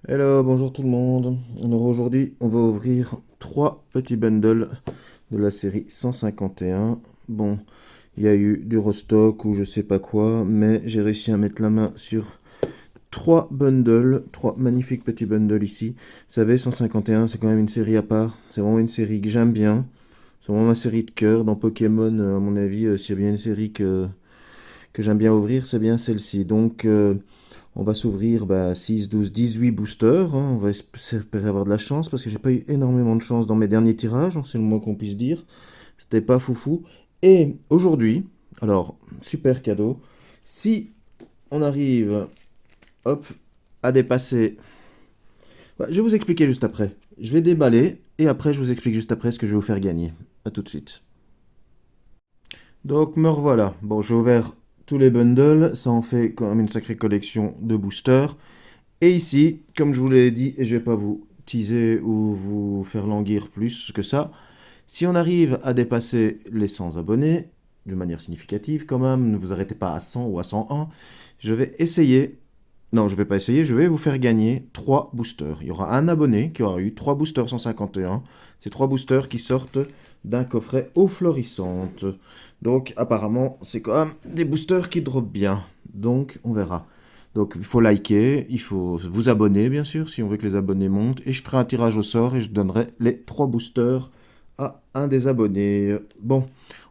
Hello, bonjour tout le monde. Alors aujourd'hui, on va ouvrir trois petits bundles de la série 151. Bon, il y a eu du restock ou je sais pas quoi, mais j'ai réussi à mettre la main sur trois bundles, trois magnifiques petits bundles ici. Vous savez, 151, c'est quand même une série à part. C'est vraiment une série que j'aime bien. C'est vraiment ma série de cœur. Dans Pokémon, à mon avis, s'il y a bien une série que j'aime bien ouvrir, c'est bien celle-ci. Donc, on va s'ouvrir 6, 12, 18 boosters, hein. On va espérer avoir de la chance parce que j'ai pas eu énormément de chance dans mes derniers tirages, hein, c'est le moins qu'on puisse dire. C'était pas foufou. Et aujourd'hui, alors, super cadeau, si on arrive, hop, à dépasser... Je vais vous expliquer juste après. Je vais déballer et après je vous explique juste après ce que je vais vous faire gagner. A tout de suite. Donc me revoilà. Bon, j'ai ouvert tous les bundles, ça en fait quand même une sacrée collection de boosters. Et ici, comme je vous l'ai dit, et je ne vais pas vous teaser ou vous faire languir plus que ça, si on arrive à dépasser les 100 abonnés, de manière significative quand même, ne vous arrêtez pas à 100 ou à 101, je vais essayer, non je ne vais pas essayer, je vais vous faire gagner 3 boosters. Il y aura un abonné qui aura eu 3 boosters 151, ces 3 boosters qui sortent d'un coffret eau florissante. Donc apparemment c'est quand même des boosters qui dropent bien, donc on verra. Donc il faut liker, il faut vous abonner bien sûr si on veut que les abonnés montent. Et je ferai un tirage au sort et je donnerai les 3 boosters à un des abonnés. Bon,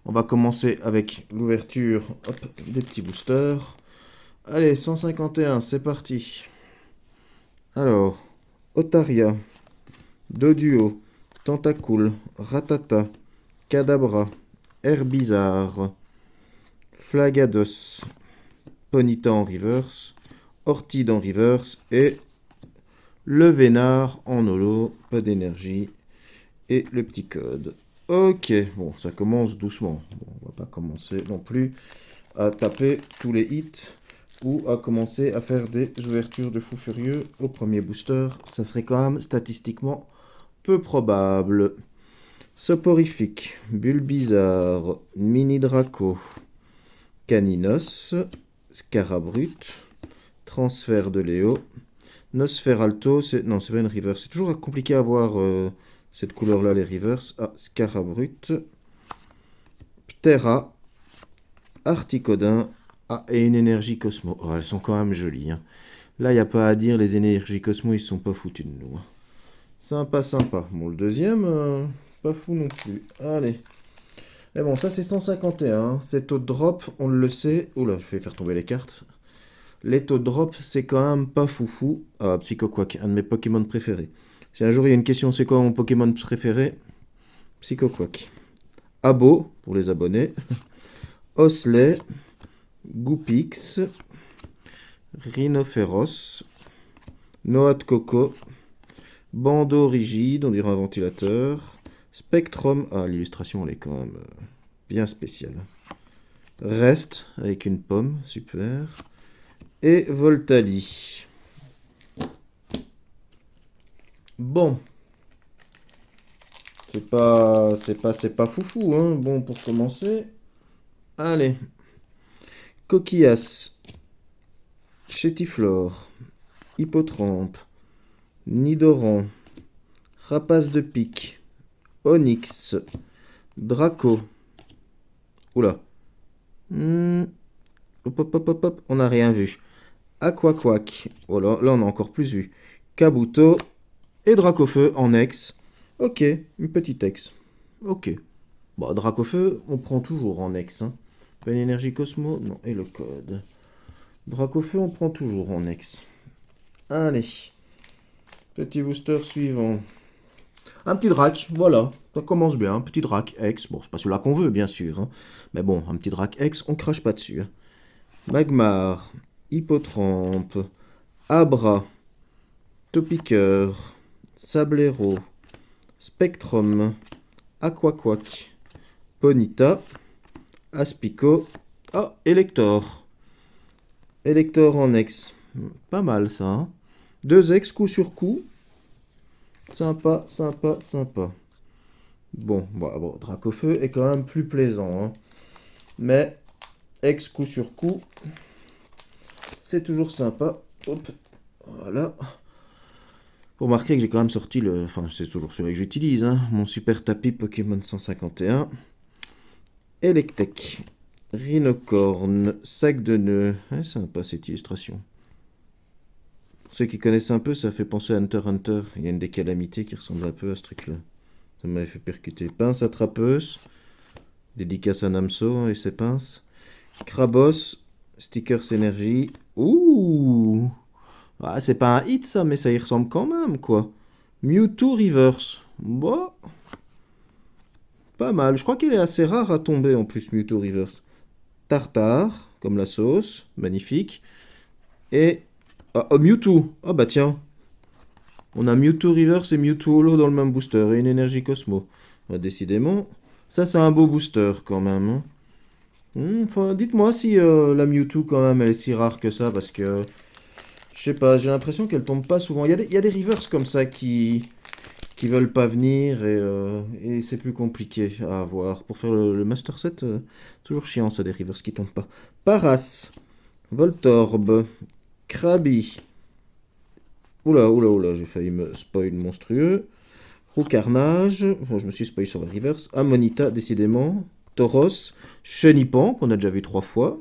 on va commencer avec l'ouverture des petits boosters. Allez, 151, c'est parti. Alors, Otaria, Doduo, Tentacool, Ratata, Kadabra, Herbizarre, Flagados, Ponyta en reverse, Ortide en reverse et le Vénard en holo, pas d'énergie, et le petit code. Ok, bon, ça commence doucement. Bon, on va pas commencer non plus à taper tous les hits ou à commencer à faire des ouvertures de fou furieux au premier booster. Ça serait quand même statistiquement peu probable. Soporifique, Bulbizarre, Mini Draco, Caninos, Scarabrut, Transfert de Léo, Nosferalto, non, c'est pas une reverse. C'est toujours compliqué à voir cette couleur-là, les reverse. Ah, Scarabrut, Ptera, Articodin, ah, et une énergie Cosmo. Oh, elles sont quand même jolies, hein. Là, il n'y a pas à dire, les énergies Cosmo, ils sont pas foutus de nous, hein. Sympa, sympa. Bon, le deuxième, pas fou non plus. Allez. Mais bon, ça c'est 151, hein. Cet autre drop, on le sait. Oula, je vais faire tomber les cartes. Les taux de drop, c'est quand même pas foufou. Ah, Psychoquack, un de mes Pokémon préférés. Si un jour il y a une question, c'est quoi mon Pokémon préféré? Psychoquack. Abo, pour les abonnés. Osley. Goupix. Rhinophéros. Noix de coco. Bandeau rigide, on dirait un ventilateur. Spectrum. Ah, l'illustration, elle est quand même bien spéciale. Reste, avec une pomme, super. Et Voltali. Bon, c'est pas foufou, hein. Bon, pour commencer, allez. Coquillas, Chétiflore, Hippotrampe, Nidoran, Rapace de pique, Onyx, Draco. Oula. Hop, hop, hop, hop, hop, on n'a rien vu. Aquaquack. Oh là, on a encore plus vu. Kabuto et Dracofeu en ex. Ok, une petite ex. Ok. Bon, Dracofeu, on prend toujours en ex, hein. Pas une énergie Cosmo? Non, et le code. Dracofeu, on prend toujours en ex. Allez. Petit booster suivant. Un petit drac, voilà. Ça commence bien. Un petit drac ex. Bon, c'est pas celui-là qu'on veut, bien sûr, hein. Mais bon, un petit drac ex, on crache pas dessus, hein. Magmar. Hippotrampe. Abra. Topiqueur. Sablero. Spectrum. Aquaquack. Ponyta. Aspico. Ah, Elector. Elector en ex. Pas mal ça, hein. Deux ex coup sur coup. Sympa, sympa, sympa. Bon, Dracofeu est quand même plus plaisant, hein. Mais ex coup sur coup, c'est toujours sympa. Hop, voilà. Faut remarquer que j'ai quand même sorti le... Enfin, c'est toujours celui que j'utilise, hein. Mon super tapis Pokémon 151. Electek. Rhinocorne. Sac de nœuds. Ouais, sympa cette illustration. Pour ceux qui connaissent un peu, ça fait penser à Hunter x Hunter. Il y a une des calamités qui ressemble un peu à ce truc-là. Ça m'avait fait percuter. Pince attrapeuse. Dédicace à Namso et ses pinces. Krabos. Stickers énergie. Ouh! Ah, c'est pas un hit ça, mais ça y ressemble quand même, quoi. Mewtwo Reverse. Bon, pas mal. Je crois qu'il est assez rare à tomber en plus, Mewtwo Reverse. Tartare, comme la sauce. Magnifique. Et... Ah, oh, Mewtwo. Ah bah tiens. On a Mewtwo Reverse et Mewtwo Holo dans le même booster. Et une énergie Cosmo. Ah, décidément. Ça, c'est un beau booster quand même, hein. Dites-moi si la Mewtwo, quand même, elle est si rare que ça. Parce que... Je sais pas, j'ai l'impression qu'elle tombe pas souvent. Il y a des reverse comme ça qui veulent pas venir et c'est plus compliqué à avoir. Pour faire le Master Set, toujours chiant ça, des reverse qui tombent pas. Paras, Voltorb, Krabi. Oula, oula, oula, j'ai failli me spoil monstrueux. Roucarnage, bon, je me suis spoil sur le reverse. Amonita, décidément. Tauros, Chenipan, qu'on a déjà vu 3 fois.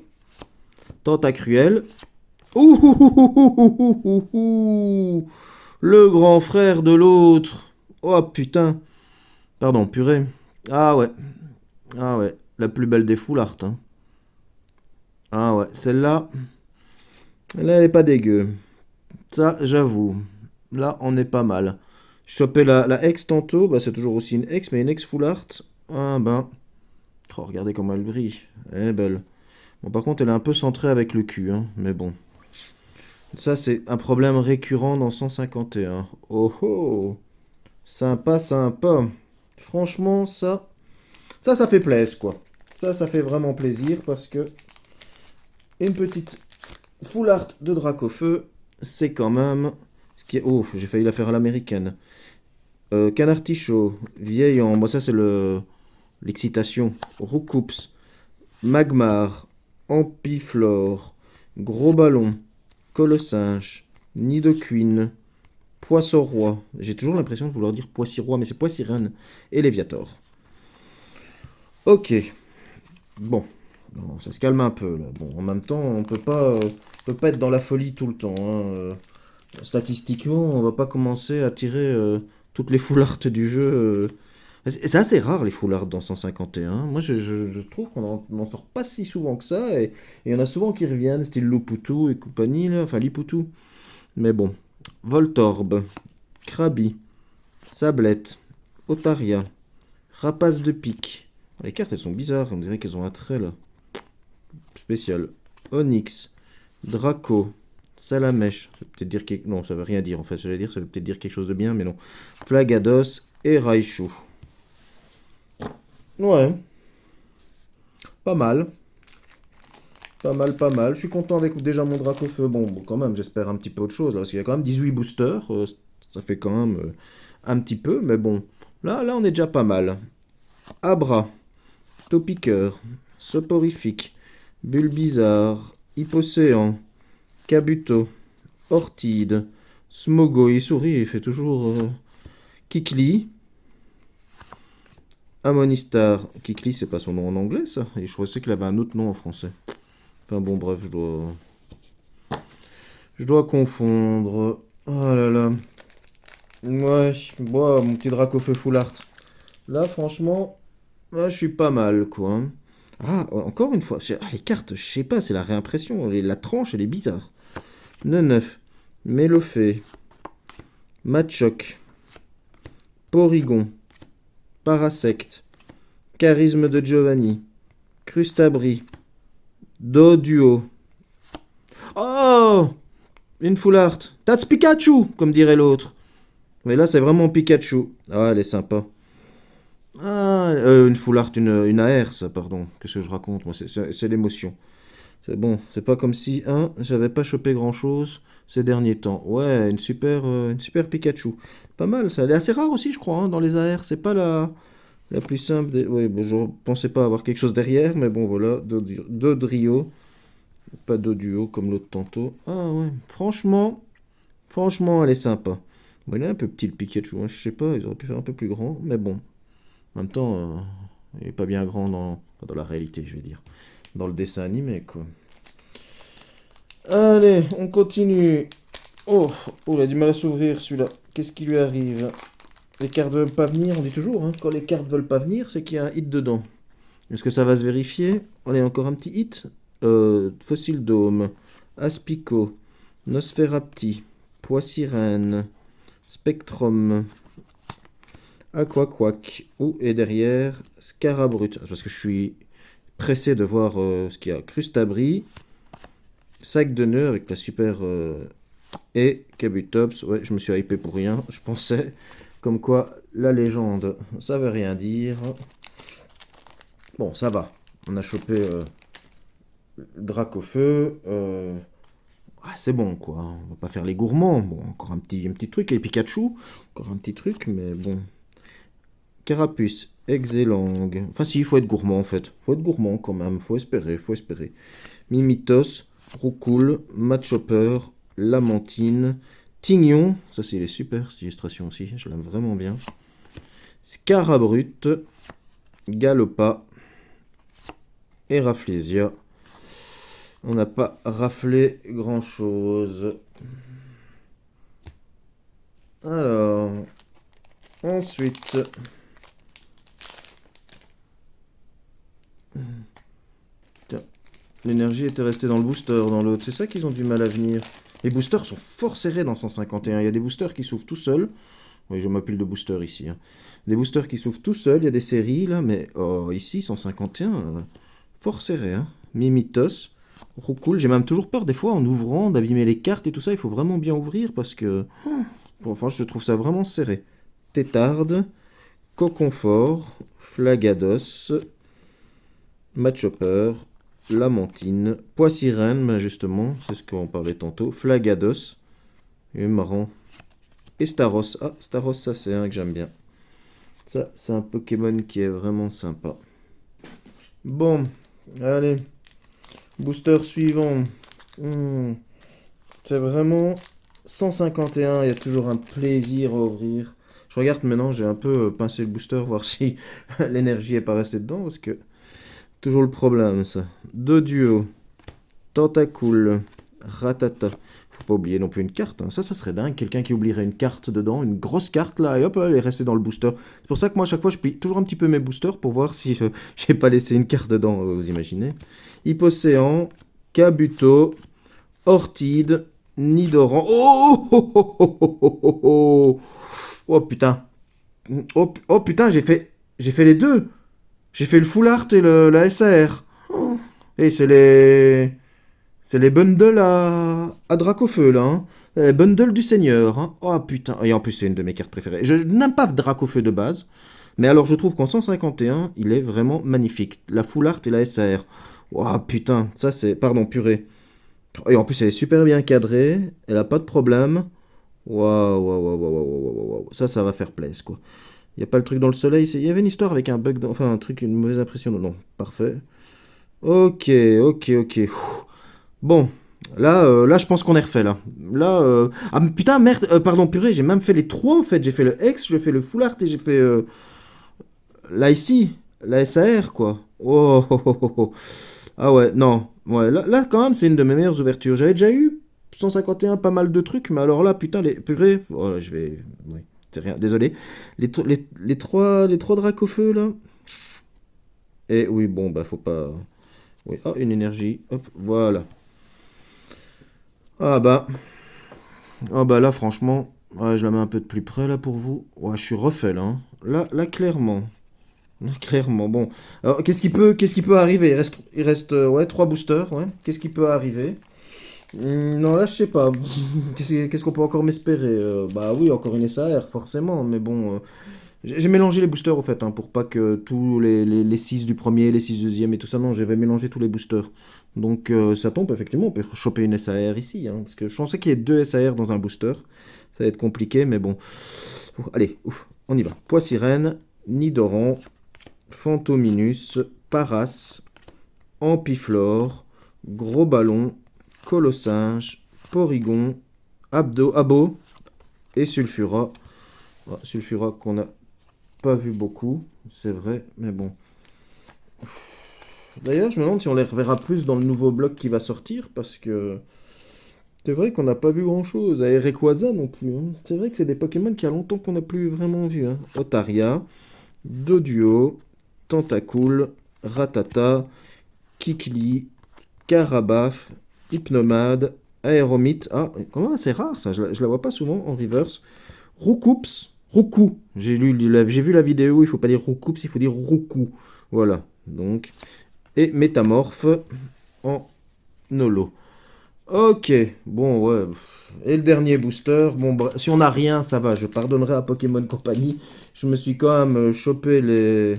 Tentacruel. Ouh, ouh, ouh, ouh, ouh, ouh, ouh. Le grand frère de l'autre. Oh putain. Pardon, purée. Ah ouais. Ah ouais. La plus belle des full art, hein. Ah ouais. Celle-là. Elle est pas dégueu. Ça, j'avoue. Là, on est pas mal. Choper la ex tantôt. Bah, c'est toujours aussi une ex, mais une ex full art. Ah ben. Oh, regardez comment elle brille. Elle est belle. Bon, par contre, elle est un peu centrée avec le cul, hein. Mais bon. Ça, c'est un problème récurrent dans 151. Oh oh. Sympa, sympa. Franchement, ça fait plaisir, quoi. Ça fait vraiment plaisir parce que une petite full art de Dracofeu, c'est quand même ce qui est... Oh, j'ai failli la faire à l'américaine. Canartichaud, vieillant, moi ça c'est l'excitation. Roucoups, Magmar, Ampiflore, Gros Ballon, Colossinge, Nidoqueen, Poisson-Roi. J'ai toujours l'impression de vouloir dire Poissy-Roi, mais c'est Poissy-Reine. Et Léviator. Ok. Bon. Non, ça se calme un peu là. Bon, en même temps, on peut pas être dans la folie tout le temps, hein. Statistiquement, on va pas commencer à tirer toutes les full art du jeu. C'est assez rare les full art dans 151. Moi, je trouve qu'on n'en sort pas si souvent que ça. Et il y en a souvent qui reviennent, style Loputu et compagnie, là. Enfin, Liputu. Mais bon. Voltorb, Krabi, Sablette, Otaria, Rapace de pique. Les cartes, elles sont bizarres. On dirait qu'elles ont un trait là. Spécial. Onyx, Draco, Salamèche. Ça veut peut-être dire quelque... Non, ça veut rien dire en fait. J'allais dire, ça veut peut-être dire quelque chose de bien, mais non. Flagados et Raichu. Ouais. Pas mal. Pas mal, pas mal. Je suis content avec déjà mon Dracofeu. Bon, quand même, j'espère un petit peu autre chose là, parce qu'il y a quand même 18 boosters. Ça fait quand même un petit peu, mais bon. Là, on est déjà pas mal. Abra, Topiqueur, Soporifique, Bulbizarre, Hippocéan, Kabuto, Ortide, Smogo, il sourit, il fait toujours Kikli, Amonistar. Kikli, c'est pas son nom en anglais, ça? Et je pensais qu'il avait un autre nom en français. Enfin bon, bref, je dois confondre. Oh là là. Ouais, bon, mon petit Dracofeu full art. Là, franchement, là, je suis pas mal, quoi, hein. Ah, encore une fois, les cartes, je sais pas, c'est la réimpression. La tranche, elle est bizarre. Neuf, Mélofée, Machoc, Porygon, Parasect, Charisme de Giovanni, Crustabri, Doduo. Oh! Une full art. That's Pikachu, comme dirait l'autre. Mais là, c'est vraiment Pikachu. Ah, elle est sympa. Ah, une full art, une AR, ça, pardon. Qu'est-ce que je raconte? Moi, c'est l'émotion. C'est bon, c'est pas comme si, j'avais pas chopé grand-chose ces derniers temps. Ouais, une super Pikachu. Pas mal, ça. Elle est assez rare aussi, je crois, hein, dans les AR. C'est pas la plus simple des... Ouais, bon, je pensais pas avoir quelque chose derrière, mais bon, voilà. Dodrio. Pas Doduo comme l'autre tantôt. Ah ouais, franchement, elle est sympa. Bon, il est un peu petit le Pikachu, hein, je sais pas, ils auraient pu faire un peu plus grand, mais bon. En même temps, il est pas bien grand dans la réalité, je vais dire. Dans le dessin animé, quoi. Allez, on continue. Oh, oh, il a du mal à s'ouvrir celui-là. Qu'est-ce qui lui arrive? Les cartes veulent pas venir, on dit toujours, hein, quand les cartes veulent pas venir, c'est qu'il y a un hit dedans. Est-ce que ça va se vérifier? Allez, encore un petit hit. Fossil Dome, Aspico, Nosferapti, Poissirène, Spectrum, Aquaquack, ou et derrière Scarabrut. Parce que je suis pressé de voir ce qu'il y a. Crustabri, Sac de nœuds avec la super et Kabutops. Ouais, je me suis hypé pour rien. Je pensais comme quoi la légende, ça veut rien dire. Bon, ça va. On a chopé Dracofeu. C'est bon, quoi. On va pas faire les gourmands. Bon, encore un petit truc. Et Pikachu, encore un petit truc, mais bon. Carapuce, Exelang. Enfin, si, il faut être gourmand, en fait. Faut être gourmand, quand même. Faut espérer, faut espérer. Mimitos, Roucoule, Matchopper, Lamantine, Tignon. Ça, c'est les super, cette illustration aussi. Je l'aime vraiment bien. Scarabrut, Galopa et Rafflesia. On n'a pas raflé grand chose. Alors, ensuite, tiens, l'énergie était restée dans le booster, dans l'autre. C'est ça qu'ils ont du mal à venir. Les boosters sont fort serrés dans 151. Il y a des boosters qui s'ouvrent tout seuls. Oui, je m'appelle de booster ici, hein. Des boosters qui s'ouvrent tout seuls. Il y a des séries là, mais ici 151, fort serré, hein. Mimitos. Roucoule, j'ai même toujours peur des fois en ouvrant d'abîmer les cartes et tout ça. Il faut vraiment bien ouvrir parce que, bon, enfin, je trouve ça vraiment serré. Tétarde, Coconfort, Flagados, Matchopper, Lamantine, Poissirène, ben justement, c'est ce qu'on parlait tantôt. Flagados, et marrant. Et Staros. Ah, Staros, ça c'est un que j'aime bien. Ça, c'est un Pokémon qui est vraiment sympa. Bon, allez. Booster suivant. Hmm, C'est vraiment 151. Il y a toujours un plaisir à ouvrir. Je regarde maintenant, j'ai un peu pincé le booster, voir si l'énergie est pas restée dedans. Parce que toujours le problème, ça. Deux duos. Tentacool. Ratata. Faut pas oublier non plus une carte, hein. Ça serait dingue. Quelqu'un qui oublierait une carte dedans, une grosse carte là, et hop, elle est restée dans le booster. C'est pour ça que moi, à chaque fois, je plie toujours un petit peu mes boosters pour voir si j'ai pas laissé une carte dedans, vous imaginez. Hippocéan, Kabuto, Ortide, Nidoran. Oh, oh, oh, oh, oh, oh, oh, oh. Oh, putain. Oh, putain, j'ai fait les deux. J'ai fait le full art et la SAR. Oh. Et c'est les bundles à Dracofeu, là, hein. Les bundles du Seigneur, hein. Oh putain. Et en plus, c'est une de mes cartes préférées. Je n'aime pas Dracofeu de base. Mais alors, je trouve qu'en 151, il est vraiment magnifique. La full art et la SAR. Oh putain. Ça, c'est. Pardon, purée. Et en plus, elle est super bien cadrée. Elle a pas de problème. Waouh, waouh, waouh, waouh, waouh, waouh, waouh. Ça va faire plaisir, quoi. Il n'y a pas le truc dans le soleil. Il y avait une histoire avec un bug, enfin un truc, une mauvaise impression. Non, non, parfait. Ok, ok, ok. Bon, là, je pense qu'on est refait, là. Là, ah, mais putain, merde, pardon, purée, j'ai même fait les trois, en fait. J'ai fait le X, j'ai fait le Full Art et j'ai fait, là, ici, la SAR, quoi. Oh, oh, oh, oh, oh. Ah ouais, non. Ouais, là, quand même, c'est une de mes meilleures ouvertures. J'avais déjà eu 151, pas mal de trucs, mais alors là, putain, les purées. Oh, je vais... Oui, c'est rien, désolé. Les trois Dracofeu, là. Et oui, bon, bah, faut pas... Oui, oh, une énergie, hop, voilà. Ah bah... Ah bah là, franchement, ouais, je la mets un peu de plus près là pour vous. Ouais, je suis refait là, hein. Là, clairement. Là, clairement. Bon. Alors, qu'est-ce qui peut arriver? Il reste ouais, 3 boosters, ouais. Qu'est-ce qui peut arriver? Non, là, je sais pas. Qu'est-ce qu'on peut encore m'espérer? Bah oui, encore une SAR, forcément. Mais bon, j'ai mélangé les boosters, au fait, hein, pour pas que tous les 6 du premier, les 6 du deuxième et tout ça. Non, j'avais mélangé tous les boosters. Donc, ça tombe, effectivement, on peut choper une SAR ici, hein, parce que je pensais qu'il y ait 2 SAR dans un booster. Ça va être compliqué, mais bon. Allez, ouf, on y va. Poissirène, Nidoran, Fantominus, Paras, Ampiflore, Gros Ballon, Colossinge, Porygon, Abo, et Sulfura. Ah, Sulfura qu'on n'a pas vu beaucoup, c'est vrai, mais bon. D'ailleurs, je me demande si on les reverra plus dans le nouveau bloc qui va sortir, parce que c'est vrai qu'on n'a pas vu grand-chose. À Rayquaza non plus, hein. C'est vrai que c'est des Pokémon qu'il y a longtemps qu'on n'a plus vraiment vu, hein. Otaria, Doduo, Tentacool, Rattata, Kikli, Carabaf, Hypnomade, Aéromite. Ah, comment c'est rare ça, je la vois pas souvent en reverse. Roucoups, Roucou. J'ai vu la vidéo, il faut pas dire Roucoups, il faut dire Roucou. Voilà, donc. Et Métamorphe en Nolo. Ok, bon, ouais. Et le dernier booster, bon, si on n'a rien, ça va, je pardonnerai à Pokémon Company. Je me suis quand même chopé les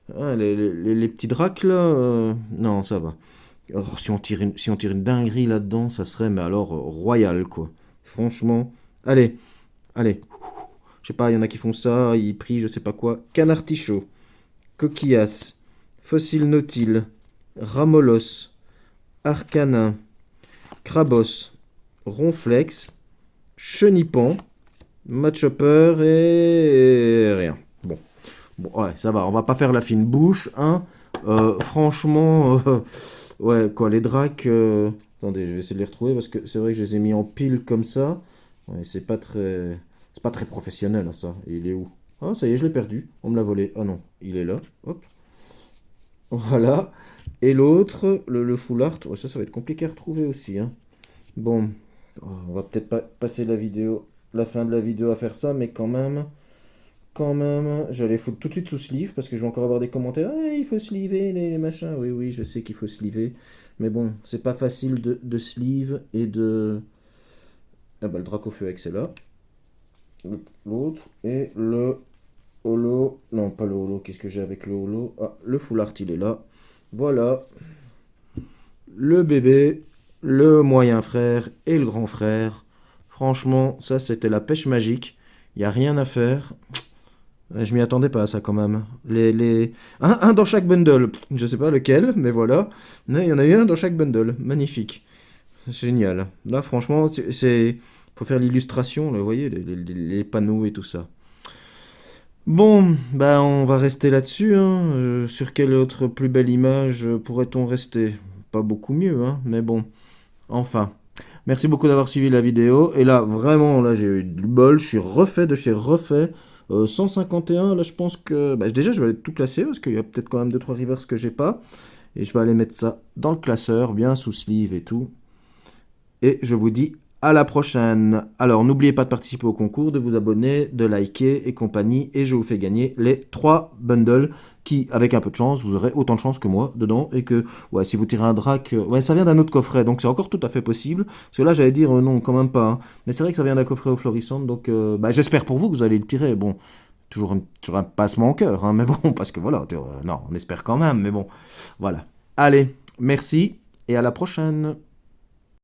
petits dracs là. Non, ça va. Alors, si on tire une dinguerie là-dedans, ça serait, mais alors, royal, quoi. Franchement. Allez, allez. Je sais pas, il y en a qui font ça, ils prient, je sais pas quoi. Canartichaud, Coquillas, Fossile Nautile, Ramolos, Arcanin, Crabos, Ronflex, Chenipan, Matchopper et rien. Bon. Bon, ouais, ça va, on va pas faire la fine bouche, hein. Franchement, ouais, quoi, les dracs. Attendez, je vais essayer de les retrouver parce que c'est vrai que je les ai mis en pile comme ça. Ouais, c'est pas très professionnel, hein, ça. Et il est où? Ah, ça y est, je l'ai perdu. On me l'a volé. Ah non, il est là. Hop. Voilà. Et l'autre, le full art, ouais, ça va être compliqué à retrouver aussi, hein. Bon, on va peut-être pas passer la fin de la vidéo à faire ça, mais quand même, j'allais foutre tout de suite sous sleeve parce que je vais encore avoir des commentaires. Ah, il faut sleever les machins. Oui, oui, je sais qu'il faut sleever. Mais bon, c'est pas facile de sleeve et de. Ah bah, le Dracofeu c'est là. L'autre. Et le holo. Non, pas le holo. Qu'est-ce que j'ai avec le holo? Ah, le full art, il est là. Voilà. Le bébé, le moyen frère et le grand frère. Franchement, ça, c'était la pêche magique. Il n'y a rien à faire. Je m'y attendais pas à ça quand même. Un dans chaque bundle. Je sais pas lequel, mais voilà. Mais il y en a eu un dans chaque bundle. Magnifique. Génial. Là, franchement, faut faire l'illustration, là, vous voyez, les panneaux et tout ça. Bon, bah on va rester là-dessus, hein. Sur quelle autre plus belle image pourrait-on rester? Pas beaucoup mieux, hein, mais bon. Enfin. Merci beaucoup d'avoir suivi la vidéo. Et là, vraiment, là, j'ai eu du bol. Je suis refait de chez refait. 151, là, je pense que. Bah, déjà, je vais aller tout classer parce qu'il y a peut-être quand même 2-3 rivers que j'ai pas. Et je vais aller mettre ça dans le classeur, bien sous sleeve et tout. Et je vous dis à la prochaine. Alors, n'oubliez pas de participer au concours, de vous abonner, de liker et compagnie. Et je vous fais gagner les 3 bundles qui, avec un peu de chance, vous aurez autant de chance que moi dedans. Et que, ouais, si vous tirez un drac, ouais, ça vient d'un autre coffret, donc c'est encore tout à fait possible. Parce que là, j'allais dire non, quand même pas, hein. Mais c'est vrai que ça vient d'un coffret au florissant, donc bah, j'espère pour vous que vous allez le tirer. Bon, toujours un passement au cœur, hein, mais bon, parce que voilà, non, on espère quand même, mais bon, voilà. Allez, merci et à la prochaine.